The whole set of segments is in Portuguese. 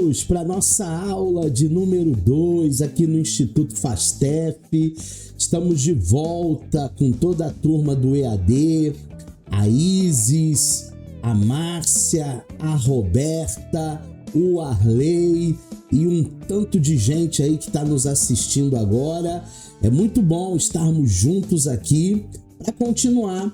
Vamos para nossa aula de número 2 aqui no Instituto FASTEF. Estamos de volta com toda a turma do EAD, a Isis, a Márcia, a Roberta, o Arley e um tanto de gente aí que está nos assistindo agora. É muito bom estarmos juntos aqui para continuar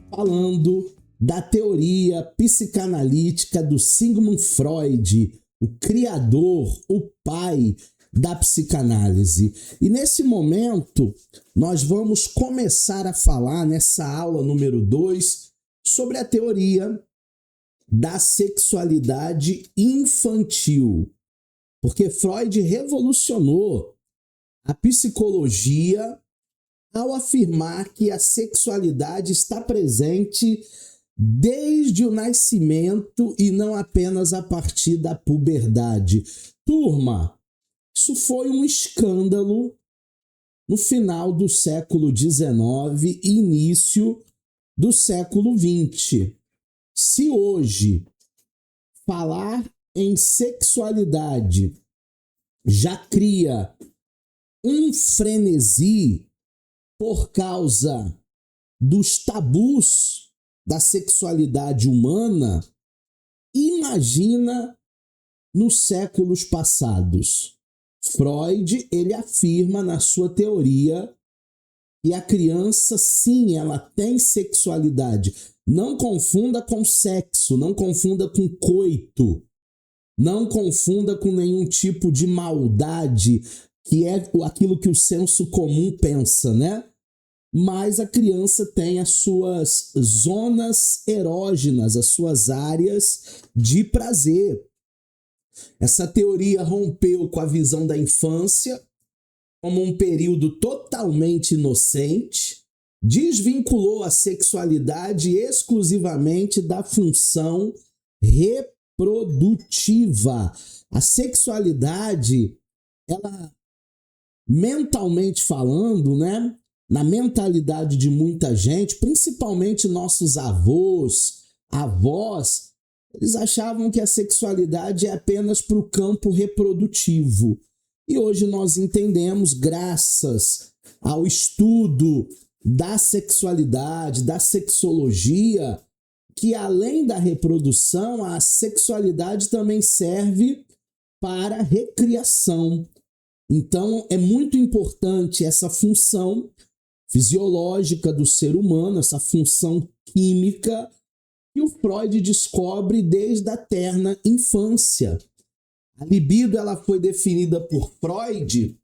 falando da teoria psicanalítica do Sigmund Freud, o criador, o pai da psicanálise. E nesse momento, nós vamos começar a falar, nessa aula número 2, sobre a teoria da sexualidade infantil. Porque Freud revolucionou a psicologia ao afirmar que a sexualidade está presente desde o nascimento e não apenas a partir da puberdade. Turma, isso foi um escândalo no final do século XIX e início do século XX. Se hoje falar em sexualidade já cria um frenesi por causa dos tabus da sexualidade humana, imagina nos séculos passados. Freud, ele afirma na sua teoria que a criança, sim, ela tem sexualidade. Não confunda com sexo, não confunda com coito, não confunda com nenhum tipo de maldade, que é aquilo que o senso comum pensa, né? Mas a criança tem as suas zonas erógenas, as suas áreas de prazer. Essa teoria rompeu com a visão da infância como um período totalmente inocente, desvinculou a sexualidade exclusivamente da função reprodutiva. A sexualidade, ela, mentalmente falando, né? Na mentalidade de muita gente, principalmente nossos avós, eles achavam que a sexualidade é apenas para o campo reprodutivo. E hoje nós entendemos, graças ao estudo da sexualidade, da sexologia, que além da reprodução, a sexualidade também serve para recriação. Então é muito importante essa função fisiológica do ser humano, essa função química que o Freud descobre desde a terna infância. A libido, ela foi definida por Freud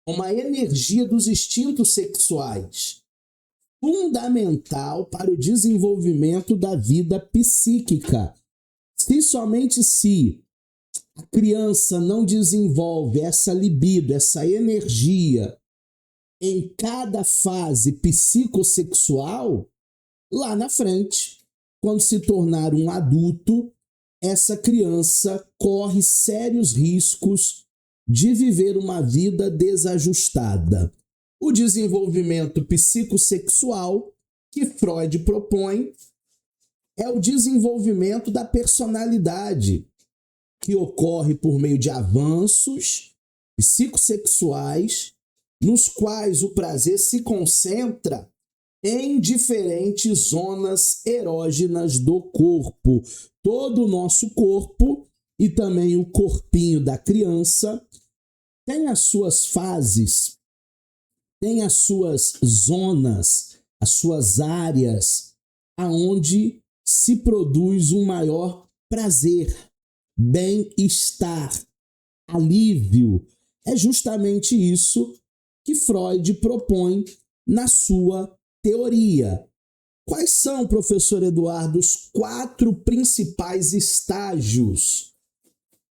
como a energia dos instintos sexuais, fundamental para o desenvolvimento da vida psíquica. Somente se a criança não desenvolve essa libido, essa energia em cada fase psicossexual, lá na frente, quando se tornar um adulto, essa criança corre sérios riscos de viver uma vida desajustada. O desenvolvimento psicossexual que Freud propõe é o desenvolvimento da personalidade, que ocorre por meio de avanços psicossexuais, nos quais o prazer se concentra em diferentes zonas erógenas do corpo. Todo o nosso corpo e também o corpinho da criança tem as suas fases, tem as suas zonas, as suas áreas, aonde se produz um maior prazer, bem-estar, alívio. É justamente isso que Freud propõe na sua teoria. Quais são, professor Eduardo, os 4 principais estágios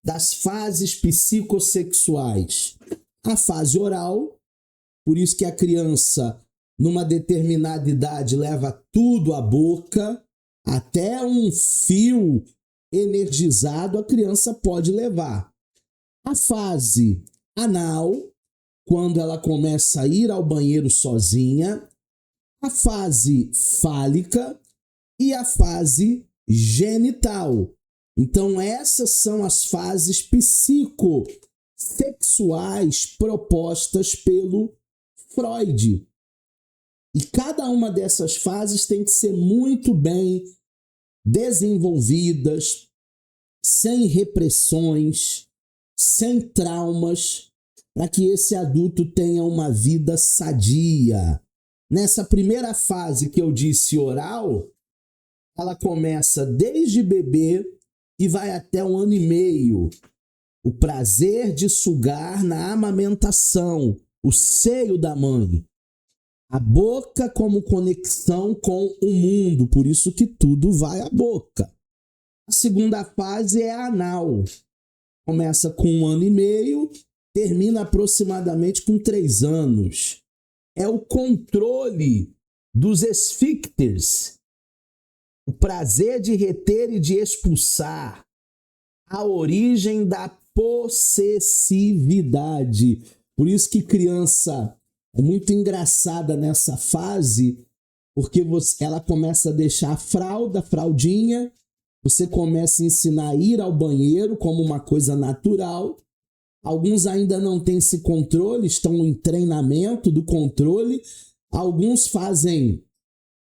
das fases psicossexuais? A fase oral, por isso que a criança, numa determinada idade, leva tudo à boca, até um fio energizado a criança pode levar. A fase anal, quando ela começa a ir ao banheiro sozinha, a fase fálica e a fase genital, Então, essas são as fases psicossexuais propostas pelo Freud. E cada uma dessas fases tem que ser muito bem desenvolvidas, sem repressões, sem traumas, para que esse adulto tenha uma vida sadia. Nessa primeira fase que eu disse oral, ela começa desde bebê e vai até 1 ano e meio. O prazer de sugar na amamentação, o seio da mãe. A boca como conexão com o mundo, por isso que tudo vai à boca. A segunda fase é a anal. Começa com 1 ano e meio, termina aproximadamente com 3 anos. É o controle dos esfíncteres, o prazer de reter e de expulsar, a origem da possessividade. Por isso que criança é muito engraçada nessa fase, porque ela começa a deixar a fraldinha, você começa a ensinar a ir ao banheiro como uma coisa natural. Alguns ainda não têm esse controle, estão em treinamento do controle. Alguns fazem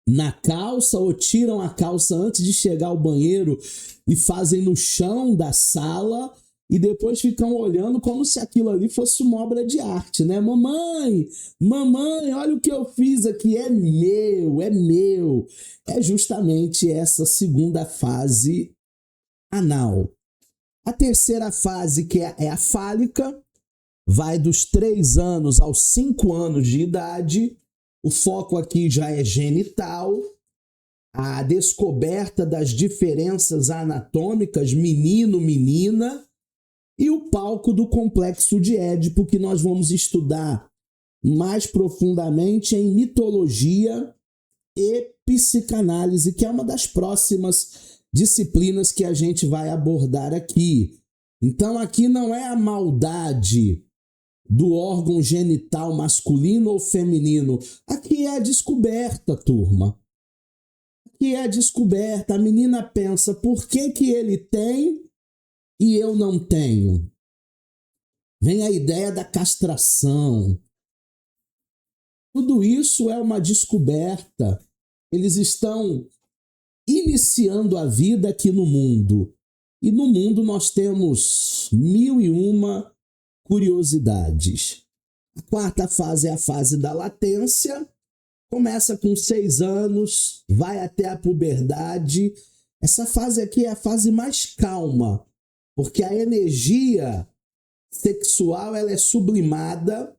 na calça ou tiram a calça antes de chegar ao banheiro e fazem no chão da sala e depois ficam olhando como se aquilo ali fosse uma obra de arte, né? Mamãe, olha o que eu fiz aqui, é meu, é meu. É justamente essa segunda fase anal. A terceira fase, que é a fálica, vai dos 3 anos aos 5 anos de idade. O foco aqui já é genital, a descoberta das diferenças anatômicas menino-menina e o palco do complexo de Édipo, que nós vamos estudar mais profundamente em mitologia e psicanálise, que é uma das próximas disciplinas que a gente vai abordar aqui. Então aqui não é a maldade do órgão genital masculino ou feminino. Aqui é a descoberta, turma. Aqui é a descoberta. A menina pensa, por que ele tem e eu não tenho? Vem a ideia da castração. Tudo isso é uma descoberta. Eles estão iniciando a vida aqui no mundo. E no mundo nós temos 1001 curiosidades. A quarta fase é a fase da latência. Começa com 6 anos, vai até a puberdade. Essa fase aqui é a fase mais calma, porque a energia sexual ela é sublimada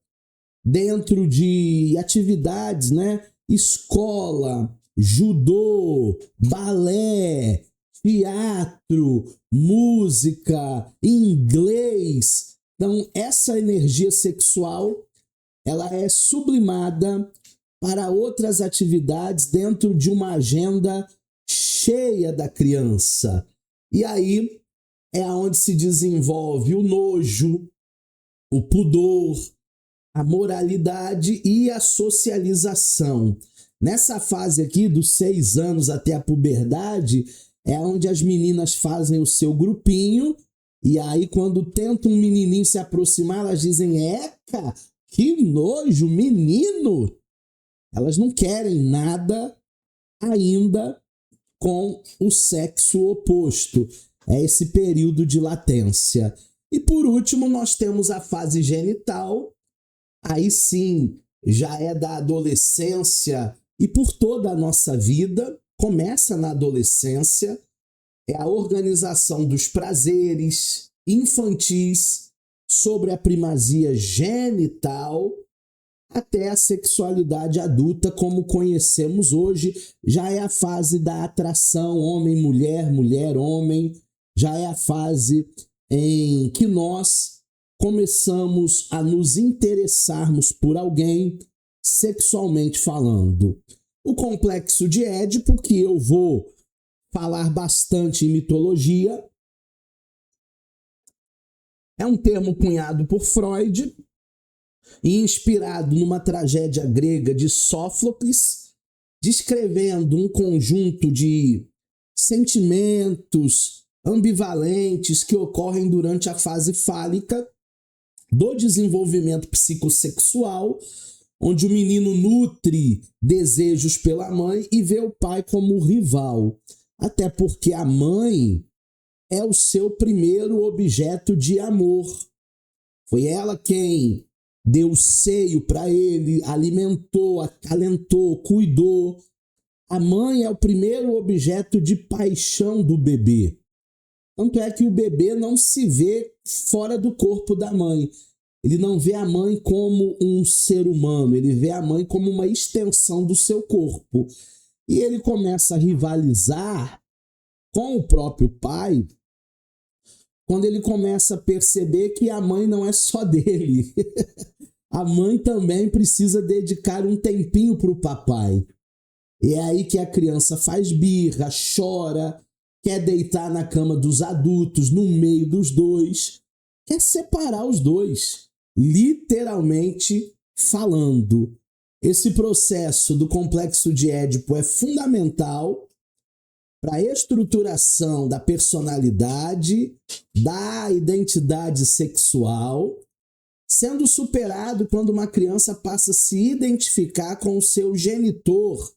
dentro de atividades, né? Escola, judô, balé, teatro, música, inglês. Então, essa energia sexual, ela é sublimada para outras atividades dentro de uma agenda cheia da criança. E aí é onde se desenvolve o nojo, o pudor, a moralidade e a socialização. Nessa fase aqui, dos 6 anos até a puberdade, é onde as meninas fazem o seu grupinho, e aí quando tenta um menininho se aproximar, elas dizem, eca, que nojo, menino! Elas não querem nada ainda com o sexo oposto. É esse período de latência. E por último, nós temos a fase genital. Aí sim, já é da adolescência e por toda a nossa vida. Começa na adolescência. É a organização dos prazeres infantis sobre a primazia genital até a sexualidade adulta como conhecemos hoje. Já é a fase da atração homem-mulher, mulher-homem. Já é a fase em que nós começamos a nos interessarmos por alguém sexualmente falando. O complexo de Édipo, que eu vou falar bastante em mitologia, é um termo cunhado por Freud e inspirado numa tragédia grega de Sófocles, descrevendo um conjunto de sentimentos ambivalentes que ocorrem durante a fase fálica do desenvolvimento psicossexual, onde o menino nutre desejos pela mãe e vê o pai como rival, até porque a mãe é o seu primeiro objeto de amor. Foi ela quem deu seio para ele, alimentou, acalentou, cuidou. A mãe é o primeiro objeto de paixão do bebê. Tanto é que o bebê não se vê fora do corpo da mãe. Ele não vê a mãe como um ser humano, ele vê a mãe como uma extensão do seu corpo. E ele começa a rivalizar com o próprio pai quando ele começa a perceber que a mãe não é só dele. A mãe também precisa dedicar um tempinho para o papai. E é aí que a criança faz birra, chora, quer deitar na cama dos adultos, no meio dos dois, quer separar os dois, literalmente falando. Esse processo do complexo de Édipo é fundamental para a estruturação da personalidade, da identidade sexual, sendo superado quando uma criança passa a se identificar com o seu genitor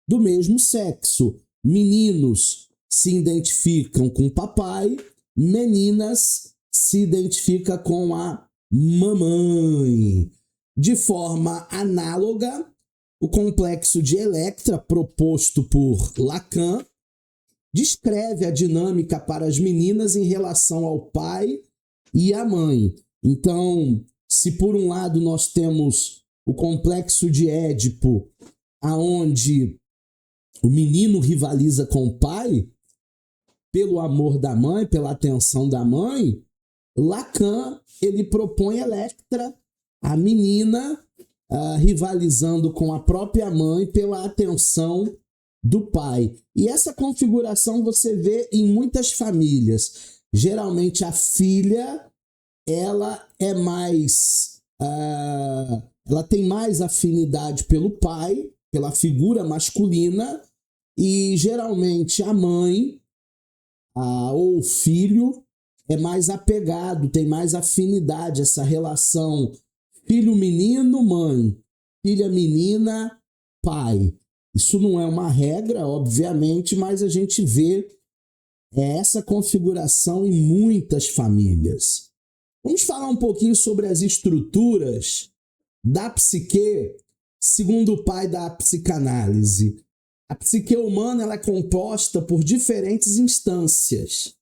do mesmo sexo. Meninos se identificam com o papai, meninas se identificam com a mamãe. De forma análoga, o complexo de Electra, proposto por Lacan, descreve a dinâmica para as meninas em relação ao pai e à mãe. Então, se por um lado nós temos o complexo de Édipo, aonde o menino rivaliza com o pai pelo amor da mãe, pela atenção da mãe, Lacan ele propõe Electra, a menina rivalizando com a própria mãe pela atenção do pai. E essa configuração você vê em muitas famílias. Geralmente a filha ela é mais ela tem mais afinidade pelo pai, pela figura masculina, e geralmente a mãe ou o filho é mais apegado, tem mais afinidade, essa relação filho menino, mãe, filha menina, pai. Isso não é uma regra, obviamente, mas a gente vê essa configuração em muitas famílias. Vamos falar um pouquinho sobre as estruturas da psique, segundo o pai da psicanálise. A psique humana ela é composta por diferentes instâncias.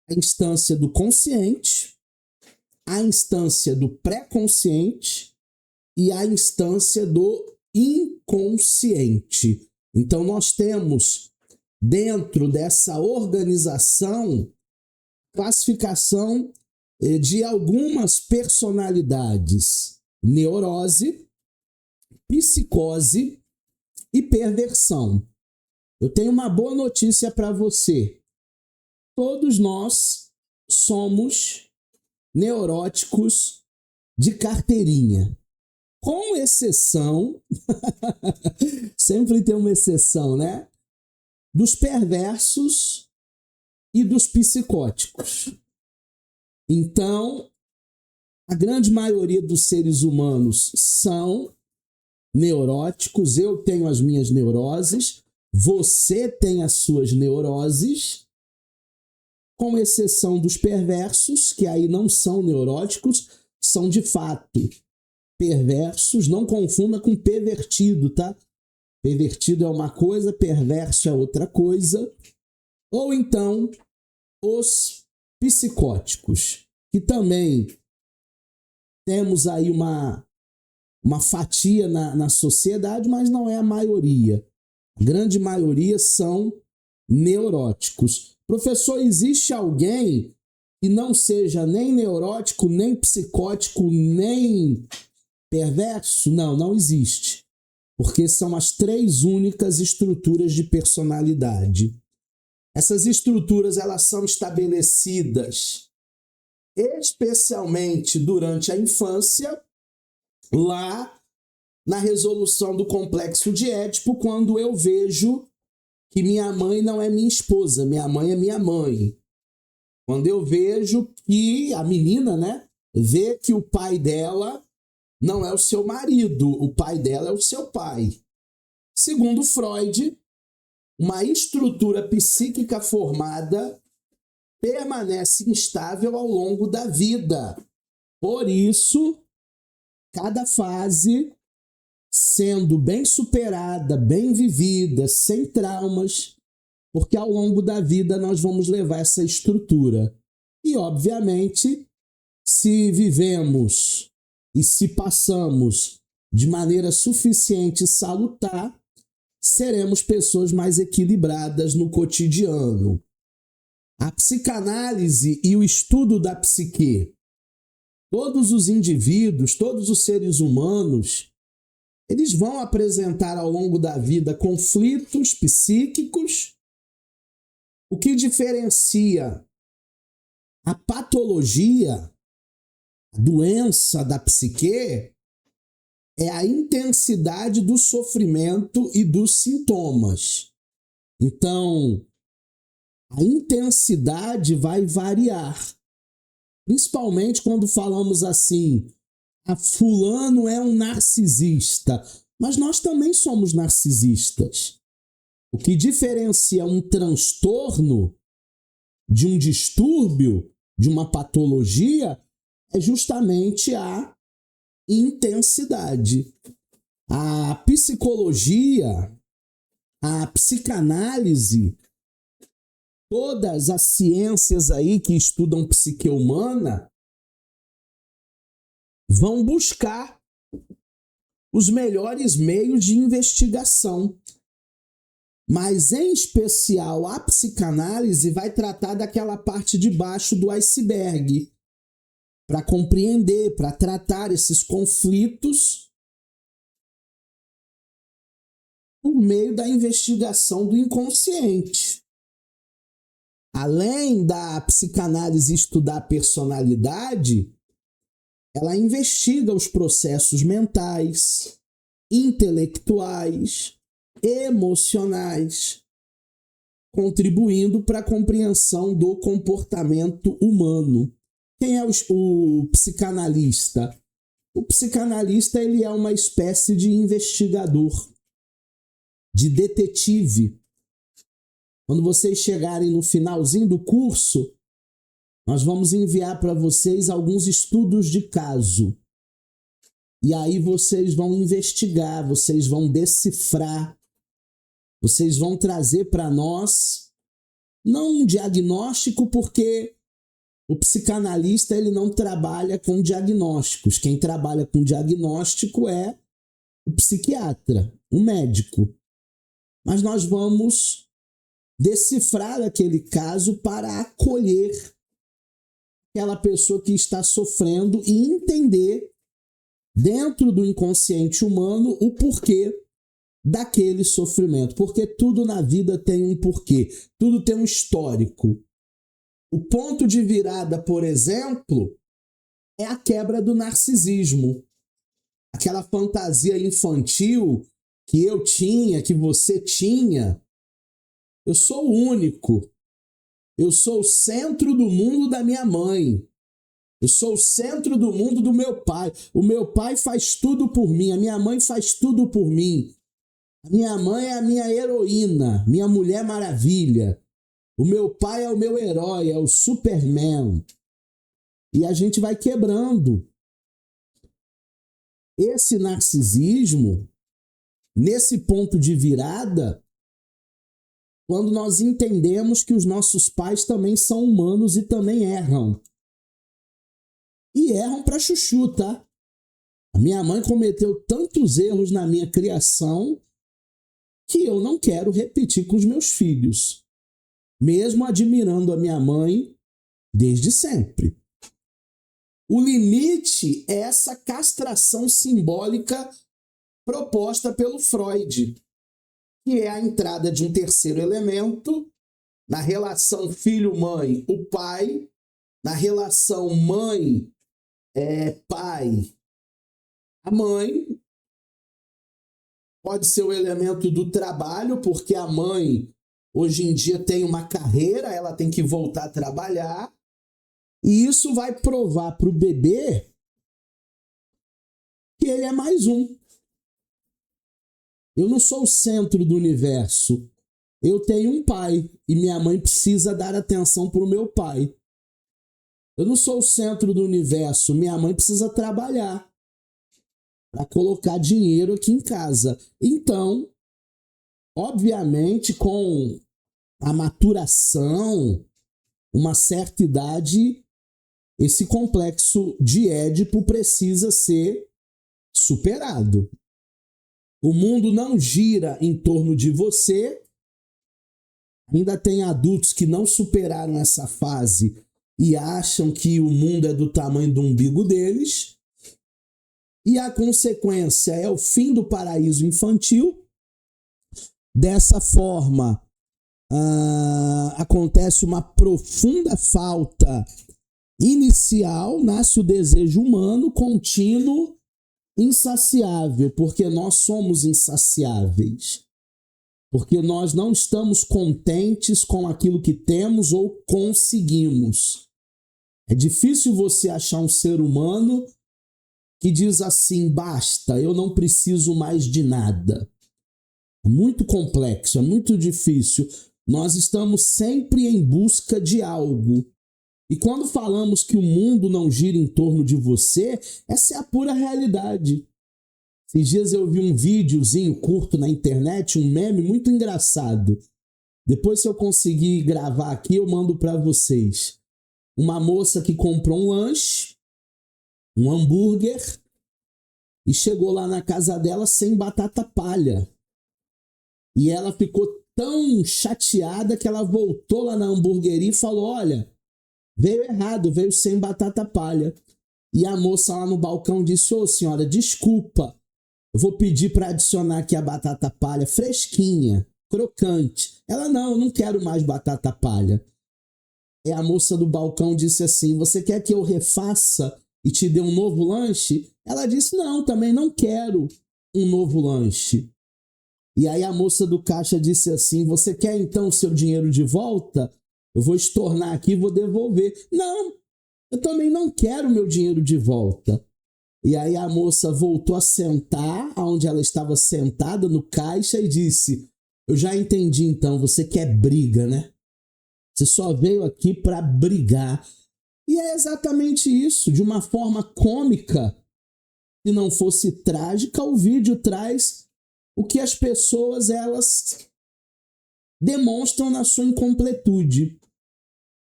A instância do consciente, a instância do pré-consciente e a instância do inconsciente. Então nós temos dentro dessa organização classificação de algumas personalidades: neurose, psicose e perversão. Eu tenho uma boa notícia para você. Todos nós somos neuróticos de carteirinha. Com exceção, sempre tem uma exceção, né? Dos perversos e dos psicóticos. Então, a grande maioria dos seres humanos são neuróticos. Eu tenho as minhas neuroses, você tem as suas neuroses, com exceção dos perversos, que aí não são neuróticos, são de fato perversos. Não confunda com pervertido, tá? Pervertido é uma coisa, perverso é outra coisa. Ou então, os psicóticos, que também temos aí uma fatia na sociedade, mas não é a maioria. A grande maioria são neuróticos. Professor, existe alguém que não seja nem neurótico, nem psicótico, nem perverso? Não, não existe. Porque são as três únicas estruturas de personalidade. Essas estruturas elas são estabelecidas especialmente durante a infância, lá na resolução do complexo de Édipo, quando eu vejo que minha mãe não é minha esposa, minha mãe é minha mãe. Quando eu vejo que a menina, né, vê que o pai dela não é o seu marido, o pai dela é o seu pai. Segundo Freud, uma estrutura psíquica formada permanece instável ao longo da vida. Por isso, cada fase sendo bem superada, bem vivida, sem traumas, porque ao longo da vida nós vamos levar essa estrutura. E, obviamente, se vivemos e se passamos de maneira suficiente e salutar, seremos pessoas mais equilibradas no cotidiano. A psicanálise e o estudo da psique. Todos os indivíduos, todos os seres humanos, eles vão apresentar ao longo da vida conflitos psíquicos. O que diferencia a patologia, a doença da psique, é a intensidade do sofrimento e dos sintomas. Então, a intensidade vai variar. Principalmente quando falamos assim, fulano é um narcisista. Mas nós também somos narcisistas. O que diferencia um transtorno de um distúrbio, de uma patologia, é justamente a intensidade. A psicologia, a psicanálise, todas as ciências aí que estudam psique humana vão buscar os melhores meios de investigação. Mas, em especial, a psicanálise vai tratar daquela parte de baixo do iceberg, para compreender, para tratar esses conflitos por meio da investigação do inconsciente. Além da psicanálise estudar a personalidade, ela investiga os processos mentais, intelectuais, emocionais, contribuindo para a compreensão do comportamento humano. Quem é o psicanalista? O psicanalista, ele é uma espécie de investigador, de detetive. Quando vocês chegarem no finalzinho do curso, nós vamos enviar para vocês alguns estudos de caso. E aí vocês vão investigar, vocês vão decifrar, vocês vão trazer para nós, não um diagnóstico, porque o psicanalista ele não trabalha com diagnósticos. Quem trabalha com diagnóstico é o psiquiatra, o médico. Mas nós vamos decifrar aquele caso para acolher aquela pessoa que está sofrendo e entender, dentro do inconsciente humano, o porquê daquele sofrimento. Porque tudo na vida tem um porquê, tudo tem um histórico. O ponto de virada, por exemplo, é a quebra do narcisismo. Aquela fantasia infantil que eu tinha, que você tinha. Eu sou o único. Eu sou o centro do mundo da minha mãe. Eu sou o centro do mundo do meu pai. O meu pai faz tudo por mim. A minha mãe faz tudo por mim. A minha mãe é a minha heroína, minha Mulher Maravilha. O meu pai é o meu herói, é o Superman. E a gente vai quebrando. Esse narcisismo, nesse ponto de virada, quando nós entendemos que os nossos pais também são humanos e também erram. E erram pra chuchu, tá? A minha mãe cometeu tantos erros na minha criação que eu não quero repetir com os meus filhos, mesmo admirando a minha mãe desde sempre. O limite é essa castração simbólica proposta pelo Freud, que é a entrada de um terceiro elemento na relação filho-mãe, o pai, na relação mãe-pai, a mãe. Pode ser o elemento do trabalho, porque a mãe hoje em dia tem uma carreira, ela tem que voltar a trabalhar, e isso vai provar para o bebê que ele é mais um. Eu não sou o centro do universo. Eu tenho um pai e minha mãe precisa dar atenção para o meu pai. Eu não sou o centro do universo. Minha mãe precisa trabalhar para colocar dinheiro aqui em casa. Então, obviamente, com a maturação, uma certa idade, esse complexo de Édipo precisa ser superado. O mundo não gira em torno de você. Ainda tem adultos que não superaram essa fase e acham que o mundo é do tamanho do umbigo deles. E a consequência é o fim do paraíso infantil. Dessa forma, acontece uma profunda falta inicial, nasce o desejo humano contínuo, insaciável, porque nós somos insaciáveis. Porque nós não estamos contentes com aquilo que temos ou conseguimos. É difícil você achar um ser humano que diz assim, basta, eu não preciso mais de nada. É muito complexo, é muito difícil. Nós estamos sempre em busca de algo. E quando falamos que o mundo não gira em torno de você, essa é a pura realidade. Esses dias eu vi um videozinho curto na internet, um meme muito engraçado. Depois, se eu conseguir gravar aqui, eu mando para vocês. Uma moça que comprou um lanche, um hambúrguer, e chegou lá na casa dela sem batata palha. E ela ficou tão chateada que ela voltou lá na hamburgueria e falou, olha, veio errado, veio sem batata palha. E a moça lá no balcão disse, ô senhora, desculpa, eu vou pedir para adicionar aqui a batata palha fresquinha, crocante. Ela, não, eu não quero mais batata palha. E a moça do balcão disse assim, você quer que eu refaça e te dê um novo lanche? Ela disse, não, também não quero um novo lanche. E aí a moça do caixa disse assim, você quer então o seu dinheiro de volta? Eu vou estornar aqui e vou devolver. Não, eu também não quero meu dinheiro de volta. E aí a moça voltou a sentar onde ela estava sentada no caixa e disse, eu já entendi então, você quer briga, né? Você só veio aqui para brigar. E é exatamente isso, de uma forma cômica. Se não fosse trágica, o vídeo traz o que as pessoas elas demonstram na sua incompletude.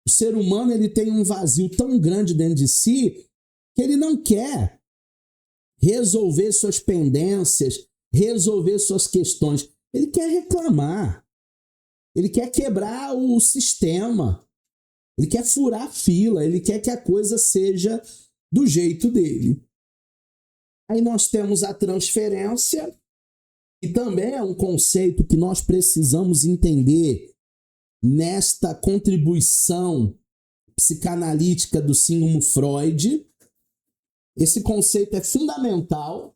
O ser humano ele tem um vazio tão grande dentro de si que ele não quer resolver suas pendências, resolver suas questões. Ele quer reclamar. Ele quer quebrar o sistema. Ele quer furar a fila. Ele quer que a coisa seja do jeito dele. Aí nós temos a transferência, que também é um conceito que nós precisamos entender nesta contribuição psicanalítica do Sigmund Freud. Esse conceito é fundamental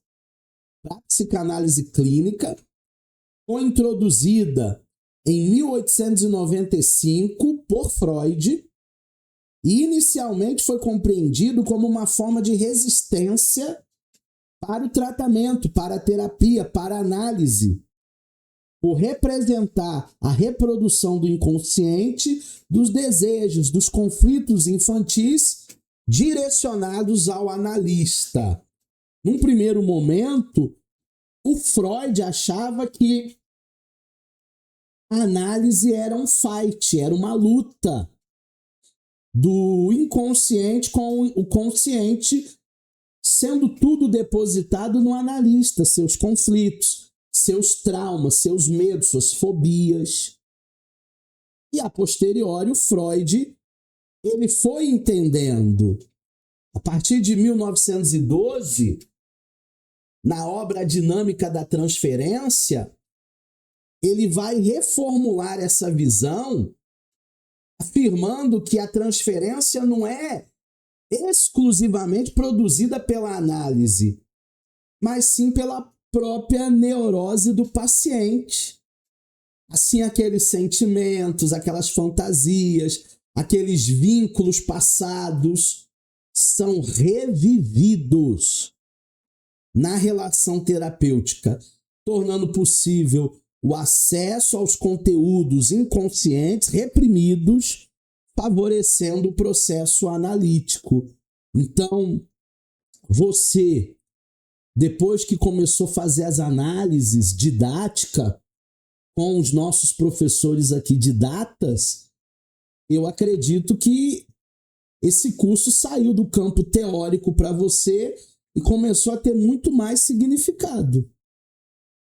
para a psicanálise clínica. Foi introduzida em 1895 por Freud e inicialmente foi compreendido como uma forma de resistência para o tratamento, para a terapia, para a análise, por representar a reprodução do inconsciente, dos desejos, dos conflitos infantis direcionados ao analista. Num primeiro momento, o Freud achava que a análise era um fight, era uma luta do inconsciente com o consciente, sendo tudo depositado no analista, seus conflitos, seus traumas, seus medos, suas fobias. E a posteriori, o Freud ele foi entendendo, a partir de 1912, na obra Dinâmica da Transferência, ele vai reformular essa visão, afirmando que a transferência não é exclusivamente produzida pela análise, mas sim pela própria neurose do paciente. Assim, aqueles sentimentos, aquelas fantasias, aqueles vínculos passados são revividos na relação terapêutica, tornando possível o acesso aos conteúdos inconscientes reprimidos, favorecendo o processo analítico. Então, você, depois que começou a fazer as análises didáticas com os nossos professores aqui didatas, eu acredito que esse curso saiu do campo teórico para você e começou a ter muito mais significado.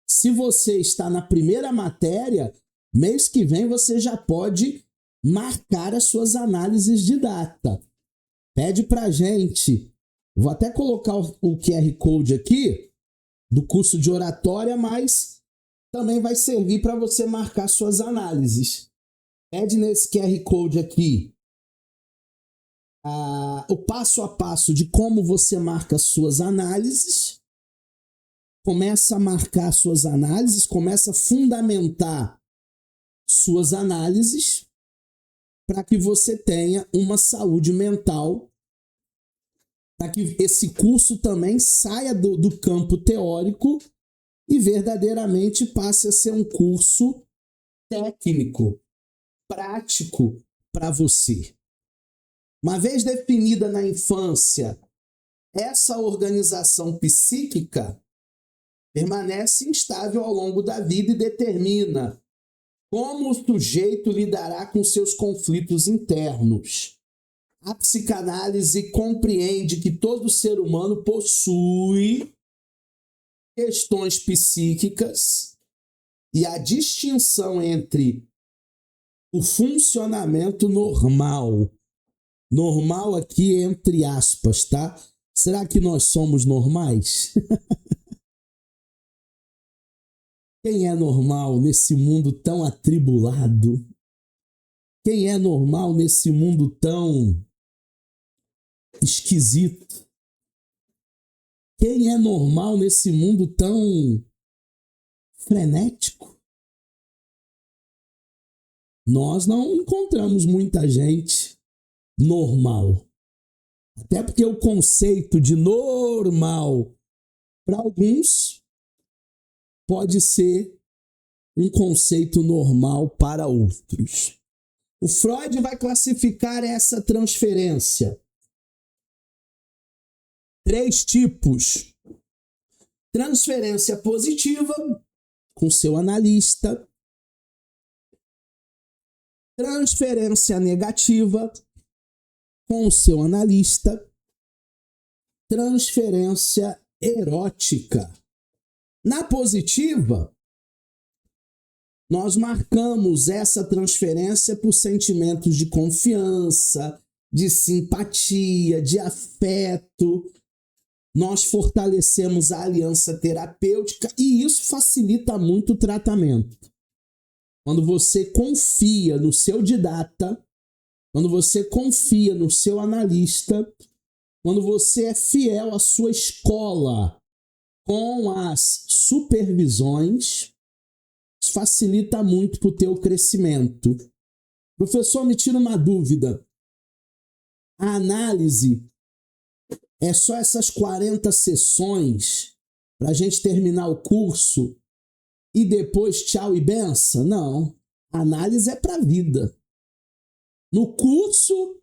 Se você está na primeira matéria, mês que vem você já pode marcar as suas análises de data. Pede para a gente. Vou até colocar o QR Code aqui do curso de oratória, mas também vai servir para você marcar suas análises. Pede nesse QR Code aqui o passo a passo de como você marca suas análises. Começa a marcar suas análises, começa a fundamentar suas análises para que você tenha uma saúde mental, para que esse curso também saia do campo teórico e verdadeiramente passe a ser um curso técnico, prático para você. Uma vez definida na infância, essa organização psíquica permanece instável ao longo da vida e determina como o sujeito lidará com seus conflitos internos. A psicanálise compreende que todo ser humano possui questões psíquicas e a distinção entre o funcionamento normal aqui entre aspas, tá? Será que nós somos normais? Quem é normal nesse mundo tão atribulado? Quem é normal nesse mundo tão esquisito? Quem é normal nesse mundo tão frenético? Nós não encontramos muita gente normal. Até porque o conceito de normal para alguns pode ser um conceito normal para outros. O Freud vai classificar essa transferência. 3 tipos. Transferência positiva, com seu analista. Transferência negativa, com o seu analista. Transferência erótica. Na positiva, nós marcamos essa transferência por sentimentos de confiança, de simpatia, de afeto. Nós fortalecemos a aliança terapêutica e isso facilita muito o tratamento. Quando você confia no seu didata, quando você confia no seu analista, quando você é fiel à sua escola com as supervisões, isso facilita muito para o teu crescimento. Professor, me tira uma dúvida. A análise é só essas 40 sessões para a gente terminar o curso e depois tchau e benção? Não. A análise é para a vida. No curso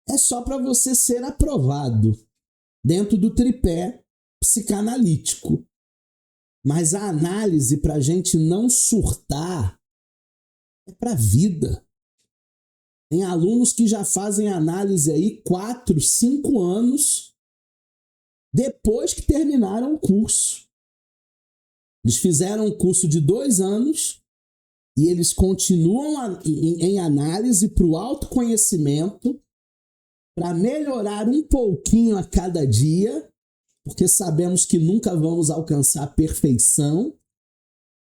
é só para você ser aprovado dentro do tripé psicanalítico. Mas a análise, para a gente não surtar, é para a vida. Tem alunos que já fazem análise aí 4, 5 anos depois que terminaram o curso. Eles fizeram um curso de 2 anos e eles continuam em análise para o autoconhecimento, para melhorar um pouquinho a cada dia, porque sabemos que nunca vamos alcançar a perfeição.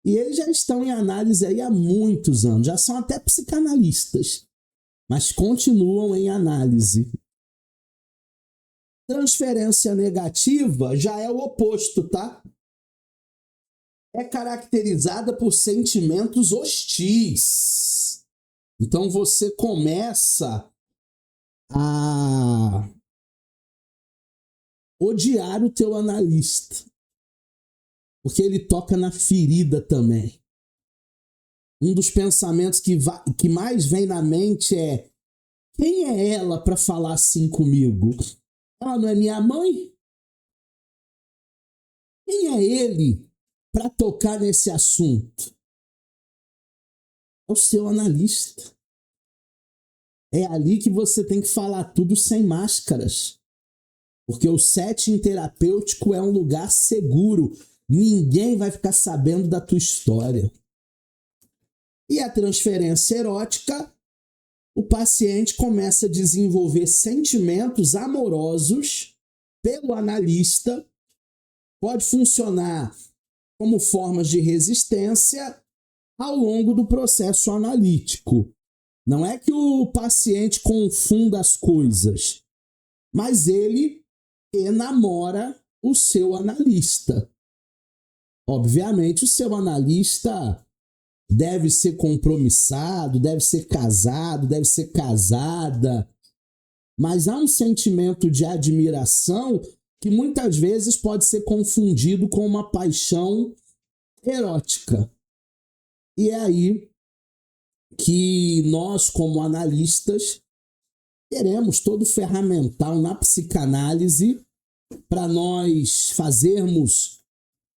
E eles já estão em análise aí há muitos anos, já são até psicanalistas, mas continuam em análise. Transferência negativa já é o oposto, tá? é caracterizada por sentimentos hostis. Então você começa a odiar o teu analista, porque ele toca na ferida também. Um dos pensamentos que mais vem na mente é: quem é ela para falar assim comigo? Ela não é minha mãe? Quem é ele para tocar nesse assunto? É o seu analista. É ali que você tem que falar tudo sem máscaras. Porque o setting terapêutico é um lugar seguro. Ninguém vai ficar sabendo da tua história. E a transferência erótica, o paciente começa a desenvolver sentimentos amorosos pelo analista. Pode funcionar como formas de resistência ao longo do processo analítico. Não é que o paciente confunda as coisas, mas ele enamora o seu analista. Obviamente, o seu analista deve ser compromissado, deve ser casado, deve ser casada, mas há um sentimento de admiração que muitas vezes pode ser confundido com uma paixão erótica. E é aí que nós, como analistas, teremos todo o ferramental na psicanálise para nós fazermos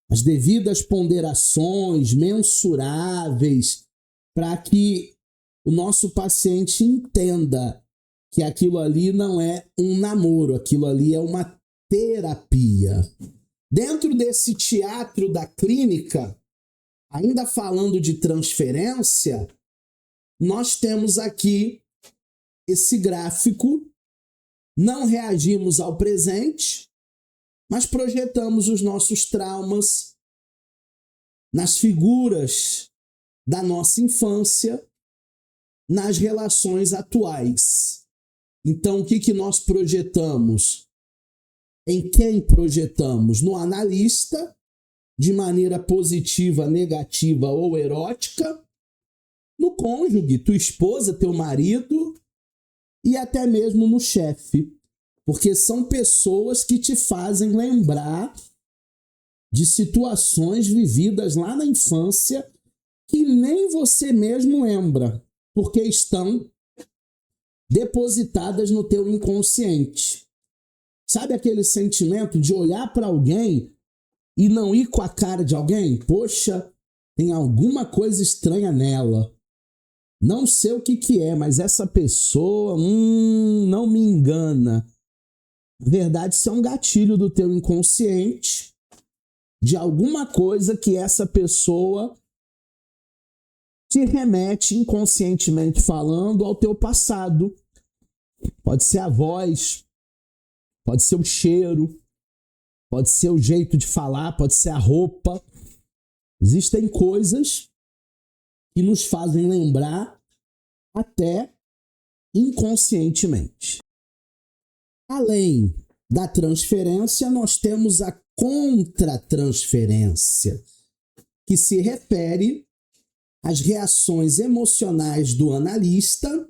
as devidas ponderações mensuráveis para que o nosso paciente entenda que aquilo ali não é um namoro, aquilo ali é uma terapia. Dentro desse teatro da clínica, ainda falando de transferência, nós temos aqui esse gráfico. Não reagimos ao presente, mas projetamos os nossos traumas nas figuras da nossa infância, nas relações atuais. Então, o que nós projetamos? Em quem projetamos? No analista, de maneira positiva, negativa ou erótica, no cônjuge, tua esposa, teu marido, e até mesmo no chefe, porque são pessoas que te fazem lembrar de situações vividas lá na infância que nem você mesmo lembra, porque estão depositadas no teu inconsciente. Sabe aquele sentimento de olhar para alguém e não ir com a cara de alguém? Poxa, tem alguma coisa estranha nela. Não sei o que é, mas essa pessoa não me engana. Na verdade, isso é um gatilho do teu inconsciente de alguma coisa que essa pessoa te remete, inconscientemente falando, ao teu passado. Pode ser a voz, pode ser o cheiro, pode ser o jeito de falar, pode ser a roupa. Existem coisas que nos fazem lembrar até inconscientemente. Além da transferência, nós temos a contratransferência, que se refere às reações emocionais do analista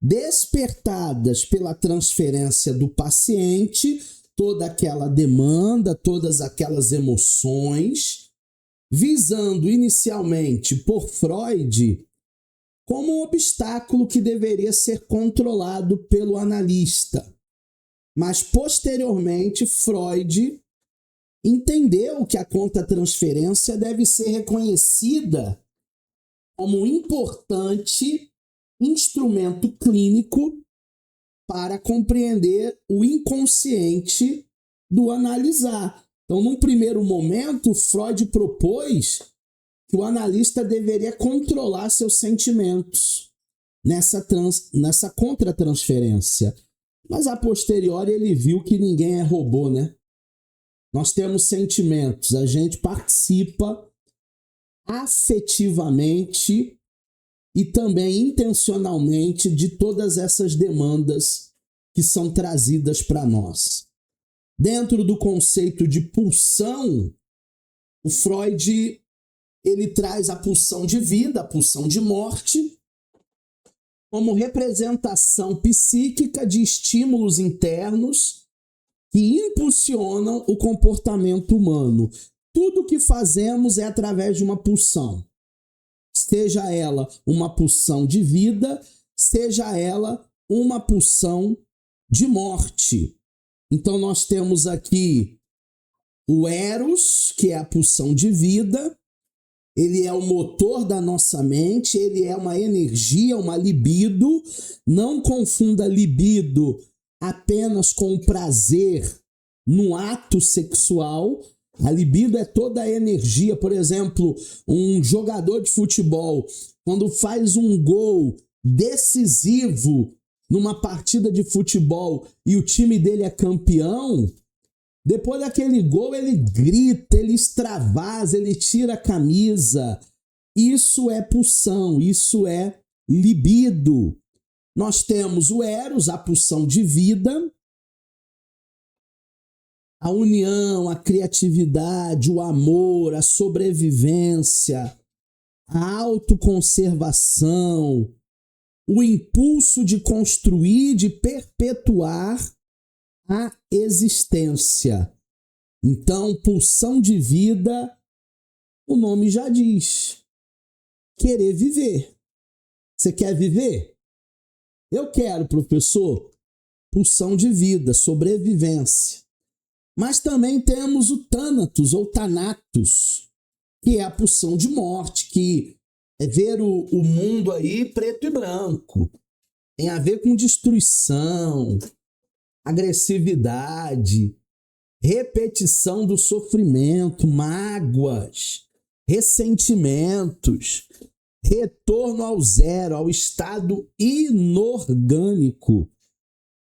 despertadas pela transferência do paciente, toda aquela demanda, todas aquelas emoções, visando inicialmente por Freud como um obstáculo que deveria ser controlado pelo analista. Mas posteriormente Freud entendeu que a contratransferência deve ser reconhecida como um importante instrumento clínico para compreender o inconsciente do analisar. Então, num primeiro momento, Freud propôs que o analista deveria controlar seus sentimentos nessa contratransferência. Mas, a posteriori, ele viu que ninguém é robô, né? Nós temos sentimentos, a gente participa afetivamente e também intencionalmente de todas essas demandas que são trazidas para nós. Dentro do conceito de pulsão, O Freud, ele traz a pulsão de vida, a pulsão de morte, como representação psíquica de estímulos internos que impulsionam o comportamento humano. Tudo que fazemos é através de uma pulsão. Seja ela uma pulsão de vida, seja ela uma pulsão de morte. Então nós temos aqui o Eros, que é a pulsão de vida. Ele é o motor da nossa mente, ele é uma energia, uma libido. Não confunda libido apenas com o prazer no ato sexual. A libido é toda a energia. Por exemplo, um jogador de futebol, quando faz um gol decisivo numa partida de futebol e o time dele é campeão, depois daquele gol ele grita, ele extravasa, ele tira a camisa. Isso é pulsão, isso é libido. Nós temos o Eros, a pulsão de vida, a união, a criatividade, o amor, a sobrevivência, a autoconservação, o impulso de construir, de perpetuar a existência. Então, pulsão de vida, o nome já diz. Querer viver. Você quer viver? Eu quero, professor. Pulsão de vida, sobrevivência. Mas também temos o Thanatos ou Thanatos, que é a pulsão de morte, que é ver o mundo aí preto e branco. Tem a ver com destruição, agressividade, repetição do sofrimento, mágoas, ressentimentos, retorno ao zero, ao estado inorgânico.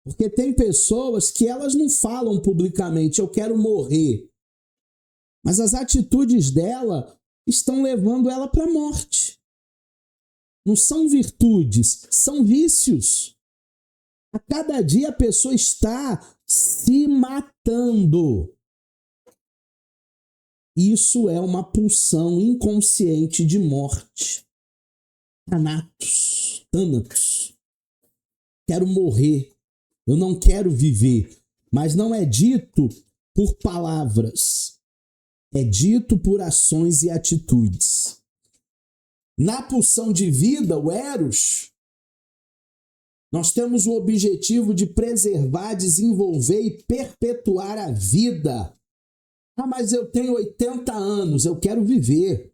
Porque tem pessoas que elas não falam publicamente, eu quero morrer. Mas as atitudes dela estão levando ela para a morte. Não são virtudes, são vícios. A cada dia a pessoa está se matando. Isso é uma pulsão inconsciente de morte. Thanatos. Quero morrer. Eu não quero viver. Mas não é dito por palavras. É dito por ações e atitudes. Na pulsão de vida, o Eros, nós temos o objetivo de preservar, desenvolver e perpetuar a vida. Ah, mas eu tenho 80 anos, eu quero viver.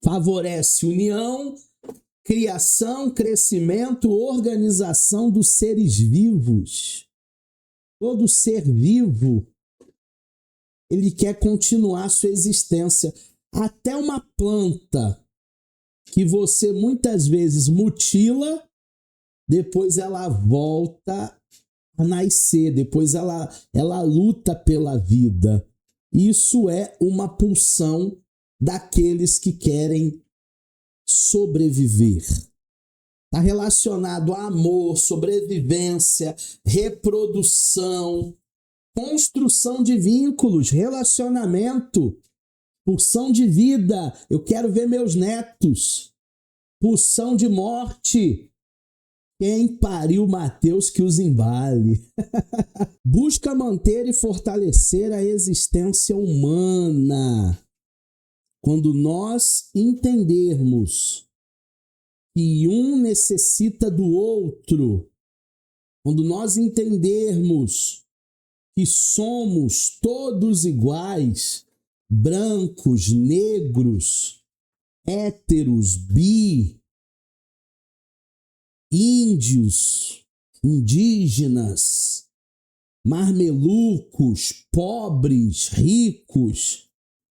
Favorece união, criação, crescimento, organização dos seres vivos. Todo ser vivo, ele quer continuar sua existência. Até uma planta que você muitas vezes mutila, depois ela volta a nascer, depois ela luta pela vida. Isso é uma pulsão daqueles que querem sobreviver. Está relacionado a amor, sobrevivência, reprodução, construção de vínculos, relacionamento, pulsão de vida, eu quero ver meus netos, pulsão de morte, quem pariu Mateus que os embale. Busca manter e fortalecer a existência humana. Quando nós entendermos que um necessita do outro, quando nós entendermos que somos todos iguais, brancos, negros, héteros, bi, índios, indígenas, marmelucos, pobres, ricos,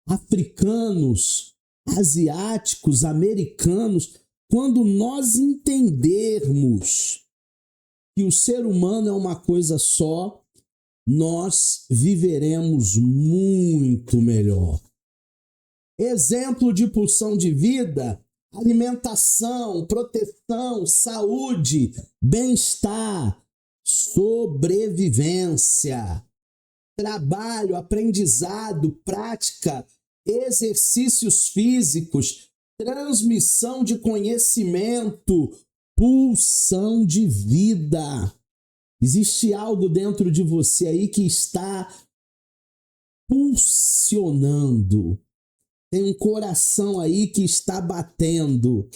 africanos, asiáticos, americanos, quando nós entendermos que o ser humano é uma coisa só, nós viveremos muito melhor. Exemplo de pulsão de vida: alimentação, proteção, saúde, bem-estar, sobrevivência, trabalho, aprendizado, prática, exercícios físicos, transmissão de conhecimento, pulsão de vida. Existe algo dentro de você aí que está pulsionando. Tem um coração aí que está batendo.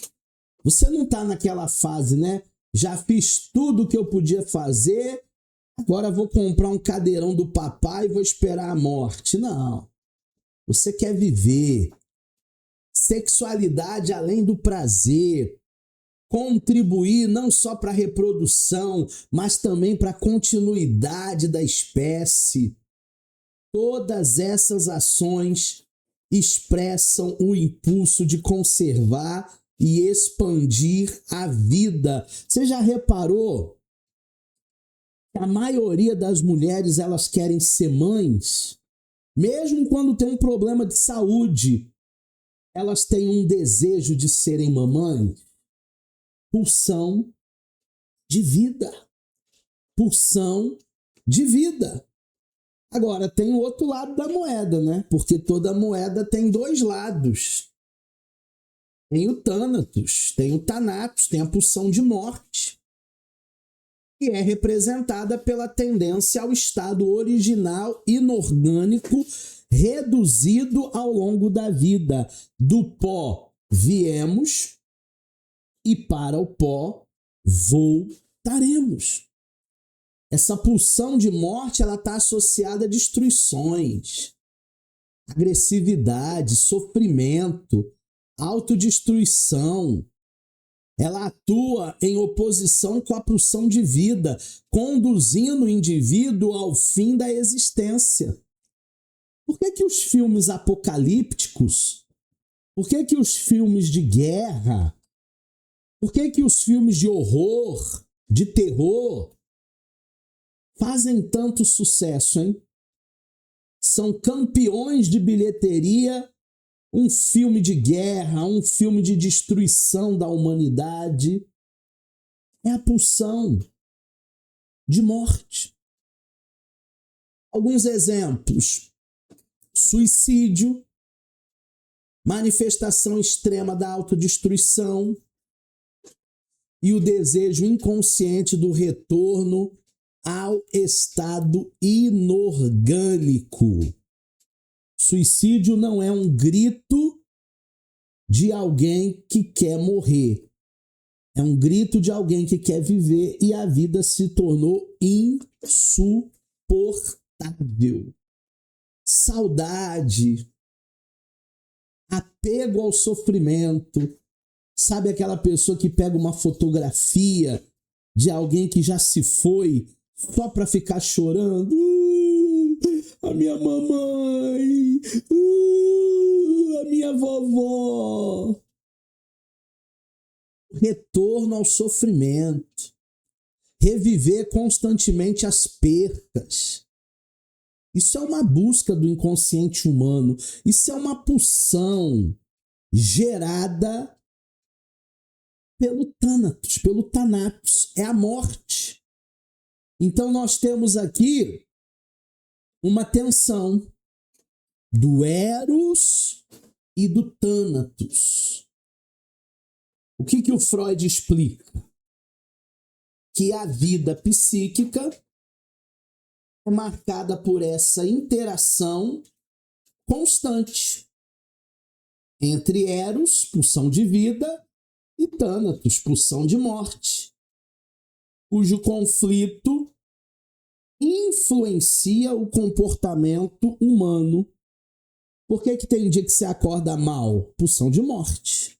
Você não está naquela fase, né? Já fiz tudo o que eu podia fazer, agora vou comprar um cadeirão do papai e vou esperar a morte. Não. Você quer viver. Sexualidade além do prazer. Contribuir não só para a reprodução, mas também para a continuidade da espécie. Todas essas ações expressam o impulso de conservar e expandir a vida. Você já reparou que a maioria das mulheres elas querem ser mães? Mesmo quando tem um problema de saúde, elas têm um desejo de serem mamães. Pulsão de vida. Pulsão de vida. Agora, tem o outro lado da moeda, né? Porque toda moeda tem dois lados. Tem o Thanatos, tem o Thanatos, tem a pulsão de morte, que é representada pela tendência ao estado original inorgânico reduzido ao longo da vida. Do pó viemos e para o pó voltaremos. Essa pulsão de morte ela está associada a destruições, agressividade, sofrimento, autodestruição. Ela atua em oposição com a pulsão de vida, conduzindo o indivíduo ao fim da existência. Por que os filmes apocalípticos, por que os filmes de guerra, por que os filmes de horror, de terror, fazem tanto sucesso, hein? São campeões de bilheteria, um filme de guerra, um filme de destruição da humanidade. É a pulsão de morte. Alguns exemplos: suicídio, manifestação extrema da autodestruição e o desejo inconsciente do retorno ao estado inorgânico. Suicídio não é um grito de alguém que quer morrer. É um grito de alguém que quer viver e a vida se tornou insuportável. Saudade, apego ao sofrimento. Sabe aquela pessoa que pega uma fotografia de alguém que já se foi só para ficar chorando? A minha mamãe, a minha vovó. Retorno ao sofrimento. Reviver constantemente as percas. Isso é uma busca do inconsciente humano. Isso é uma pulsão gerada pelo Thanatos. É a morte. Então nós temos aqui uma tensão do Eros e do Thanatos. O que o Freud explica? Que a vida psíquica é marcada por essa interação constante entre Eros, pulsão de vida, e Thanatos, pulsão de morte, cujo conflito influencia o comportamento humano. Por que tem dia que você acorda mal? Pulsão de morte.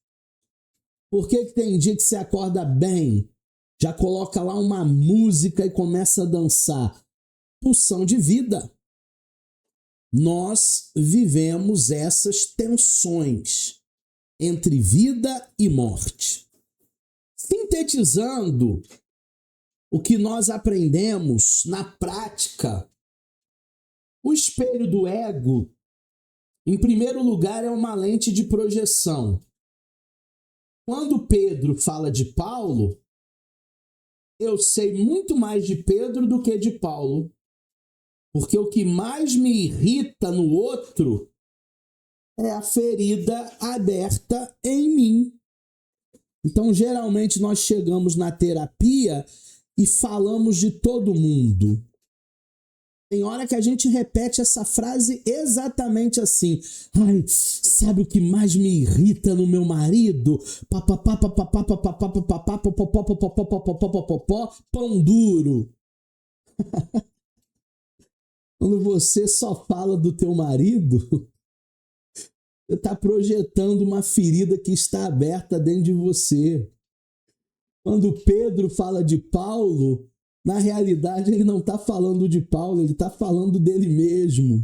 Por que tem dia que você acorda bem? Já coloca lá uma música e começa a dançar. Pulsão de vida. Nós vivemos essas tensões entre vida e morte. Sintetizando o que nós aprendemos na prática, o espelho do ego, em primeiro lugar, é uma lente de projeção. Quando Pedro fala de Paulo, eu sei muito mais de Pedro do que de Paulo, porque o que mais me irrita no outro é a ferida aberta em mim. Então, geralmente, nós chegamos na terapia e falamos de todo mundo. Tem hora que a gente repete essa frase exatamente assim. Ai, sabe o que mais me irrita no meu marido? Pão duro. Quando você só fala do teu marido, você está projetando uma ferida que está aberta dentro de você. Quando Pedro fala de Paulo, na realidade ele não está falando de Paulo, ele está falando dele mesmo.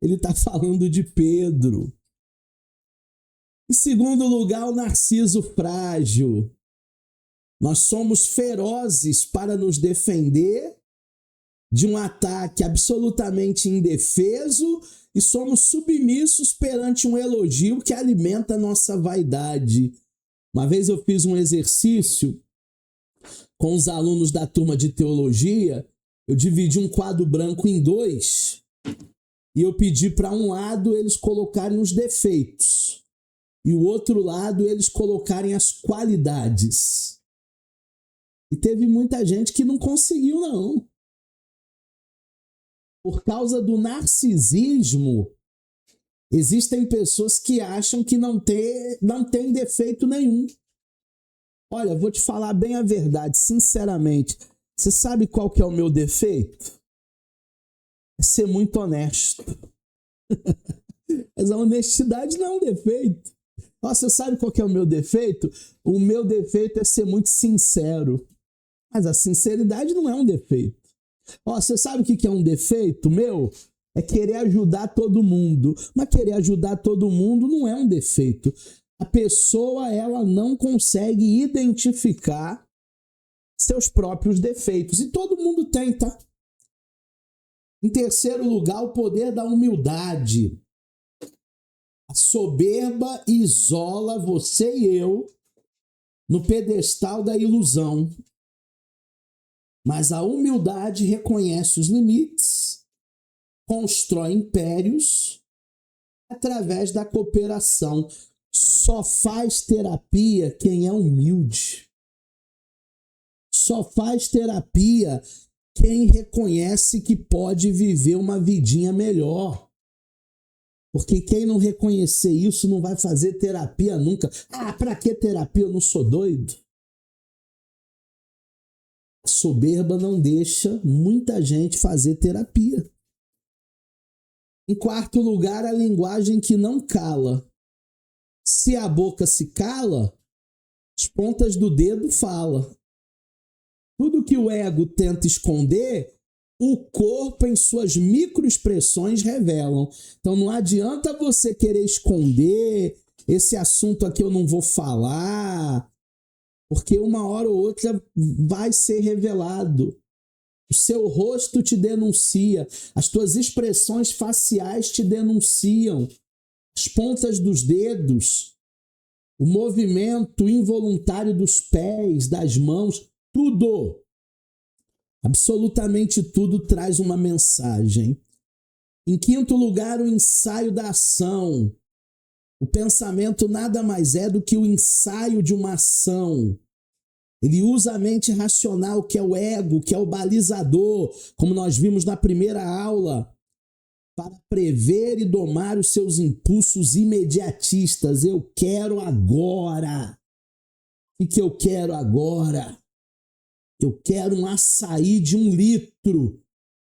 Ele está falando de Pedro. Em segundo lugar, o narciso frágil. Nós somos ferozes para nos defender de um ataque absolutamente indefeso e somos submissos perante um elogio que alimenta a nossa vaidade. Uma vez eu fiz um exercício com os alunos da turma de teologia, eu dividi um quadro branco em 2 e eu pedi para um lado eles colocarem os defeitos e o outro lado eles colocarem as qualidades. E teve muita gente que não conseguiu, não. Por causa do narcisismo, existem pessoas que acham que não tem defeito nenhum. Olha, vou te falar bem a verdade, sinceramente. Você sabe qual que é o meu defeito? É ser muito honesto. Mas a honestidade não é um defeito. Você sabe qual que é o meu defeito? O meu defeito é ser muito sincero. Mas a sinceridade não é um defeito. Você sabe o que é um defeito meu? É querer ajudar todo mundo. Mas querer ajudar todo mundo não é um defeito. A pessoa, ela não consegue identificar seus próprios defeitos. E todo mundo tem, tá? Em terceiro lugar, o poder da humildade. A soberba isola você e eu no pedestal da ilusão. Mas a humildade reconhece os limites, constrói impérios através da cooperação. Só faz terapia quem é humilde. Só faz terapia quem reconhece que pode viver uma vidinha melhor. Porque quem não reconhecer isso não vai fazer terapia nunca. Pra que terapia? Eu não sou doido. A soberba não deixa muita gente fazer terapia. Em quarto lugar, a linguagem que não cala. Se a boca se cala, as pontas do dedo falam. Tudo que o ego tenta esconder, o corpo em suas microexpressões revelam. Então não adianta você querer esconder, esse assunto aqui eu não vou falar, porque uma hora ou outra vai ser revelado. O seu rosto te denuncia, as tuas expressões faciais te denunciam, as pontas dos dedos, o movimento involuntário dos pés, das mãos, tudo, absolutamente tudo traz uma mensagem. Em quinto lugar, o ensaio da ação. O pensamento nada mais é do que o ensaio de uma ação. Ele usa a mente racional, que é o ego, que é o balizador, como nós vimos na primeira aula, para prever e domar os seus impulsos imediatistas. Eu quero agora. O que eu quero agora? Eu quero um açaí de 1 litro,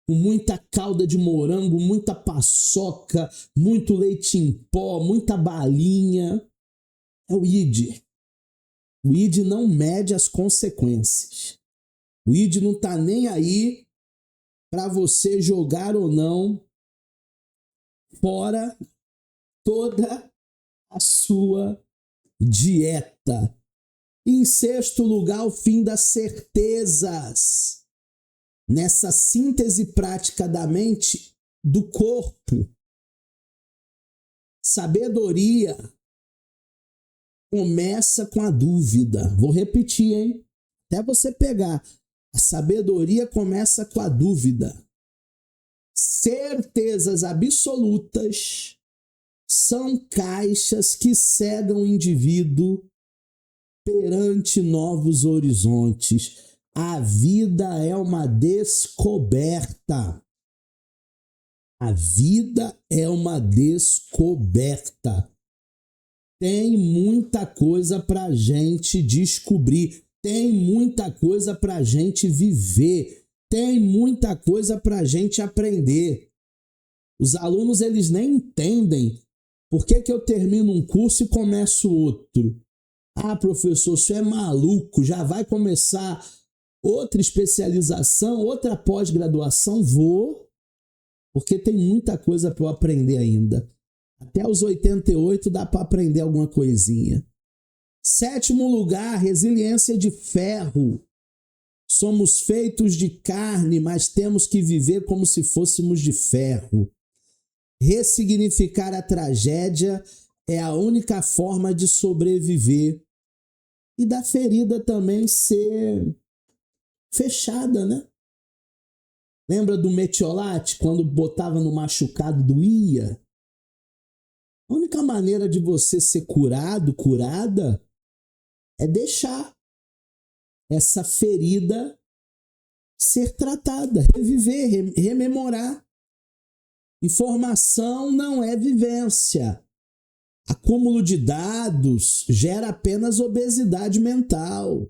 com muita calda de morango, muita paçoca, muito leite em pó, muita balinha. É o id. O id não mede as consequências. O id não está nem aí para você jogar ou não fora toda a sua dieta. Em sexto lugar, o fim das certezas. Nessa síntese prática da mente, do corpo. Sabedoria começa com a dúvida. Vou repetir, hein? Até você pegar. A sabedoria começa com a dúvida. Certezas absolutas são caixas que cegam o indivíduo perante novos horizontes. A vida é uma descoberta. A vida é uma descoberta. Tem muita coisa para a gente descobrir. Tem muita coisa para a gente viver. Tem muita coisa para a gente aprender. Os alunos, eles nem entendem por que eu termino um curso e começo outro. Ah, professor, você é maluco, já vai começar outra especialização, outra pós-graduação? Vou, porque tem muita coisa para eu aprender ainda. Até os 88 dá para aprender alguma coisinha. 7º lugar, resiliência de ferro. Somos feitos de carne, mas temos que viver como se fôssemos de ferro. Ressignificar a tragédia é a única forma de sobreviver e da ferida também ser fechada, né? Lembra do metiolate, quando botava no machucado doía? A única maneira de você ser curado, curada, é deixar essa ferida ser tratada, reviver, rememorar. Informação não é vivência. Acúmulo de dados gera apenas obesidade mental.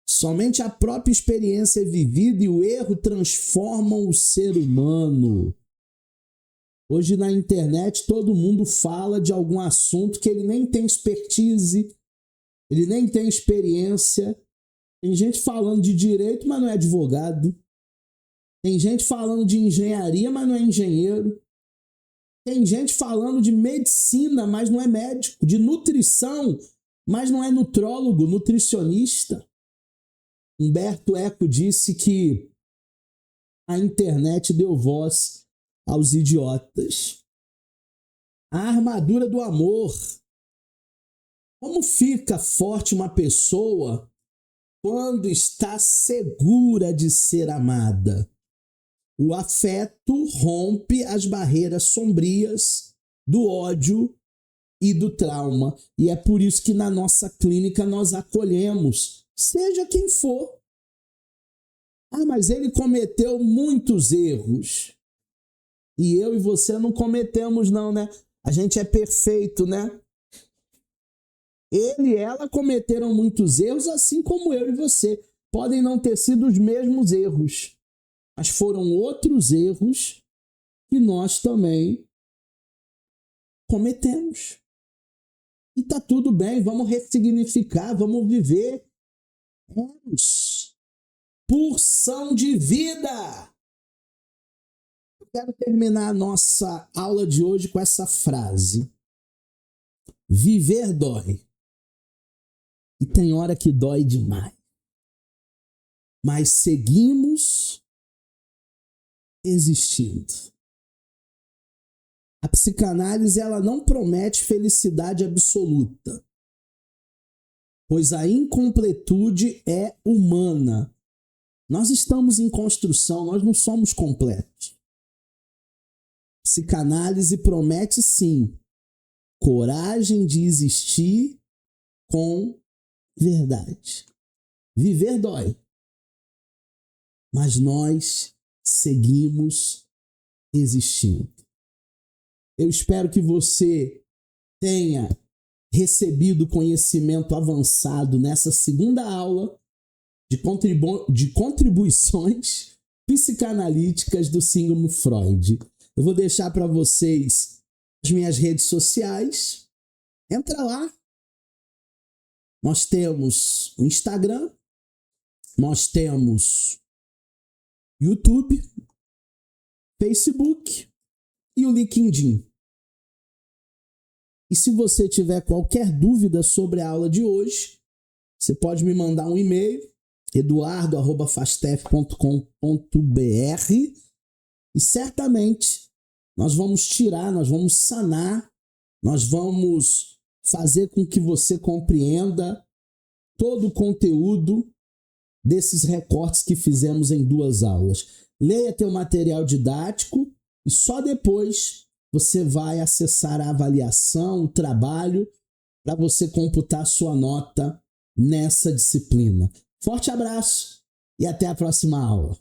Somente a própria experiência vivida e o erro transformam o ser humano. Hoje na internet todo mundo fala de algum assunto que ele nem tem expertise, ele nem tem experiência. Tem gente falando de direito, mas não é advogado. Tem gente falando de engenharia, mas não é engenheiro. Tem gente falando de medicina, mas não é médico. De nutrição, mas não é nutrólogo, nutricionista. Humberto Eco disse que a internet deu voz aos idiotas. A armadura do amor. Como fica forte uma pessoa quando está segura de ser amada? O afeto rompe as barreiras sombrias do ódio e do trauma. E é por isso que na nossa clínica nós acolhemos, seja quem for. Ah, mas ele cometeu muitos erros. E eu e você não cometemos não, né? A gente é perfeito, né? Ele e ela cometeram muitos erros, assim como eu e você. Podem não ter sido os mesmos erros, mas foram outros erros que nós também cometemos. E tá tudo bem, vamos ressignificar, vamos viver. Pulsão de vida! Eu quero terminar a nossa aula de hoje com essa frase. Viver dói. E tem hora que dói demais. Mas seguimos existindo. A psicanálise, ela não promete felicidade absoluta, pois a incompletude é humana. Nós estamos em construção, nós não somos completos. Psicanálise promete sim coragem de existir com verdade. Viver dói, mas nós seguimos existindo. Eu espero que você tenha recebido conhecimento avançado nessa segunda aula de contribuições psicanalíticas do Sigmund Freud. Eu vou deixar para vocês as minhas redes sociais. Entra lá. Nós temos o Instagram, nós temos YouTube, Facebook e o LinkedIn. E se você tiver qualquer dúvida sobre a aula de hoje, você pode me mandar um e-mail, eduardo@fastef.com.br, e certamente nós vamos tirar, nós vamos sanar, nós vamos fazer com que você compreenda todo o conteúdo desses recortes que fizemos em 2 aulas. Leia teu material didático e só depois você vai acessar a avaliação, o trabalho, para você computar sua nota nessa disciplina. Forte abraço e até a próxima aula.